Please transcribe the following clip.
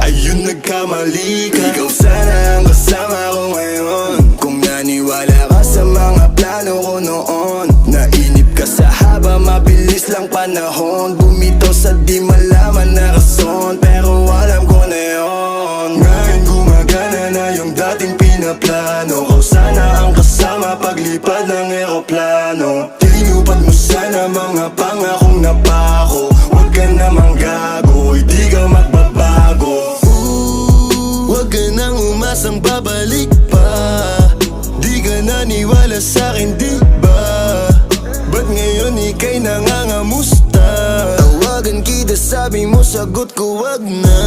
Ayun, nagkamali ka. Ikaw sana ang kasama ko ngayon. Kung naniwala ka sa mga plano ko noon, nainip ka sa haba, mabilis lang panahon. Bumitaw sa di malaman na rason, pero alam ko na yun. Ngayon gumagana na yung dating pinaplano. Kau sana ang kasama paglipad ng eroplano. Tinupad mo sana mga pangakong napako. Huwag ka namang gago, hindi ka magbabago. Huwag ka nang umasang babalik pa. Di ka naniwala sa'kin, di ba? Ba't ngayon ika'y nangangamusta? Tawagan kita, sabi mo sagot ko wag na.